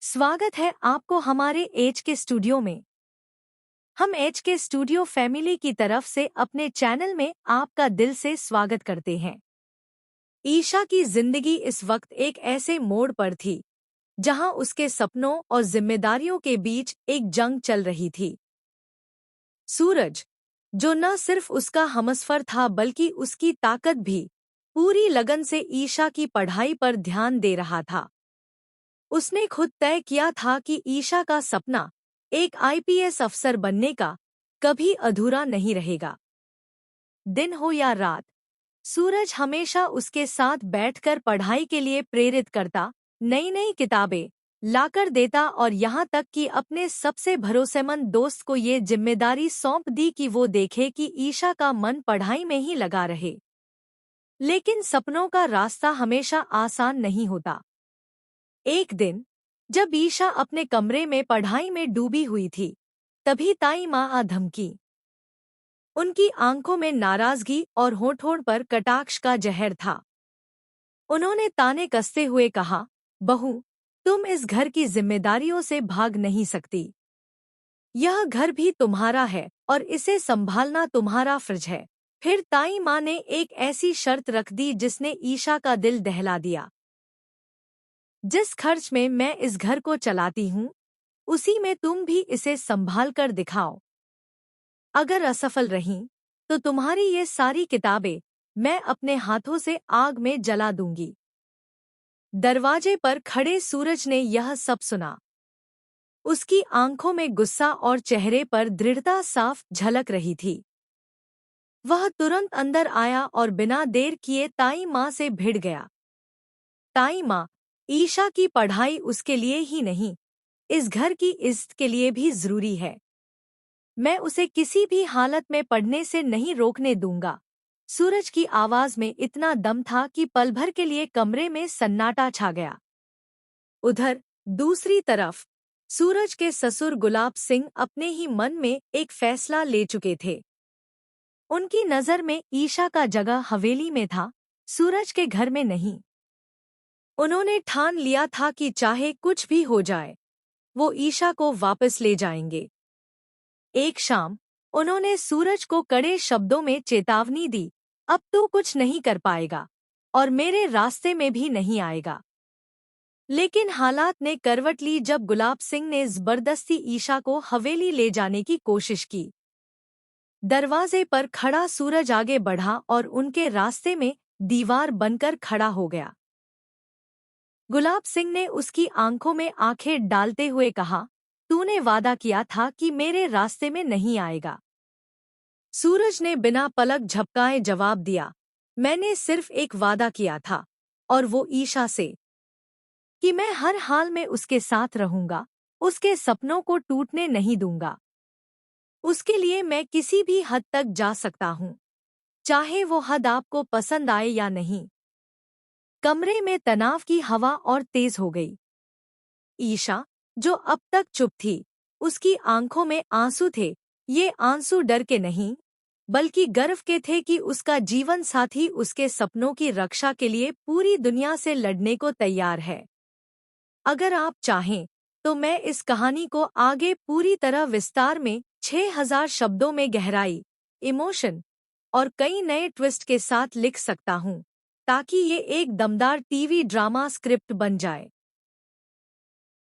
स्वागत है आपको हमारे एच के स्टूडियो में। हम एच के स्टूडियो फैमिली की तरफ से अपने चैनल में आपका दिल से स्वागत करते हैं। ईशा की जिंदगी इस वक्त एक ऐसे मोड़ पर थी जहां उसके सपनों और जिम्मेदारियों के बीच एक जंग चल रही थी। सूरज, जो न सिर्फ उसका हमसफर था बल्कि उसकी ताकत भी, पूरी लगन से ईशा की पढ़ाई पर ध्यान दे रहा था। उसने खुद तय किया था कि ईशा का सपना एक आईपीएस अफसर बनने का कभी अधूरा नहीं रहेगा। दिन हो या रात, सूरज हमेशा उसके साथ बैठकर पढ़ाई के लिए प्रेरित करता, नई नई किताबें लाकर देता और यहाँ तक कि अपने सबसे भरोसेमंद दोस्त को ये जिम्मेदारी सौंप दी कि वो देखे कि ईशा का मन पढ़ाई में ही लगा रहे। लेकिन सपनों का रास्ता हमेशा आसान नहीं होता। एक दिन जब ईशा अपने कमरे में पढ़ाई में डूबी हुई थी, तभी ताई माँ आ धमकी। उनकी आंखों में नाराजगी और होठों पर कटाक्ष का जहर था। उन्होंने ताने कसते हुए कहा, बहू, तुम इस घर की जिम्मेदारियों से भाग नहीं सकती। यह घर भी तुम्हारा है और इसे संभालना तुम्हारा फर्ज है। फिर ताई माँ ने एक ऐसी शर्त रख दी जिसने ईशा का दिल दहला दिया। जिस खर्च में मैं इस घर को चलाती हूँ, उसी में तुम भी इसे संभाल कर दिखाओ। अगर असफल रहीं, तो तुम्हारी ये सारी किताबें मैं अपने हाथों से आग में जला दूंगी। दरवाजे पर खड़े सूरज ने यह सब सुना। उसकी आंखों में गुस्सा और चेहरे पर दृढ़ता साफ झलक रही थी। वह तुरंत अंदर आया और बिना देर किए ताई माँ से भिड़ गया। ताई माँ, ईशा की पढ़ाई उसके लिए ही नहीं, इस घर की इज्जत के लिए भी जरूरी है। मैं उसे किसी भी हालत में पढ़ने से नहीं रोकने दूंगा। सूरज की आवाज में इतना दम था कि पल भर के लिए कमरे में सन्नाटा छा गया। उधर दूसरी तरफ सूरज के ससुर गुलाब सिंह अपने ही मन में एक फैसला ले चुके थे। उनकी नजर में ईशा का जगह हवेली में था, सूरज के घर में नहीं। उन्होंने ठान लिया था कि चाहे कुछ भी हो जाए, वो ईशा को वापस ले जाएंगे। एक शाम उन्होंने सूरज को कड़े शब्दों में चेतावनी दी, अब तू कुछ नहीं कर पाएगा और मेरे रास्ते में भी नहीं आएगा। लेकिन हालात ने करवट ली जब गुलाब सिंह ने जबरदस्ती ईशा को हवेली ले जाने की कोशिश की। दरवाजे पर खड़ा सूरज आगे बढ़ा और उनके रास्ते में दीवार बनकर खड़ा हो गया। गुलाब सिंह ने उसकी आंखों में आंखें डालते हुए कहा, तूने वादा किया था कि मेरे रास्ते में नहीं आएगा। सूरज ने बिना पलक झपकाए जवाब दिया, मैंने सिर्फ एक वादा किया था, और वो ईशा से, कि मैं हर हाल में उसके साथ रहूंगा, उसके सपनों को टूटने नहीं दूंगा। उसके लिए मैं किसी भी हद तक जा सकता हूँ, चाहे वो हद आपको पसंद आए या नहीं। कमरे में तनाव की हवा और तेज हो गई। ईशा, जो अब तक चुप थी, उसकी आंखों में आंसू थे। ये आंसू डर के नहीं, बल्कि गर्व के थे कि उसका जीवन साथी उसके सपनों की रक्षा के लिए पूरी दुनिया से लड़ने को तैयार है। अगर आप चाहें, तो मैं इस कहानी को आगे पूरी तरह विस्तार में 6000 शब्दों में गहराई, इमोशन और कई नए ट्विस्ट के साथ लिख सकता हूँ, ताकि ये एक दमदार टीवी ड्रामा स्क्रिप्ट बन जाए।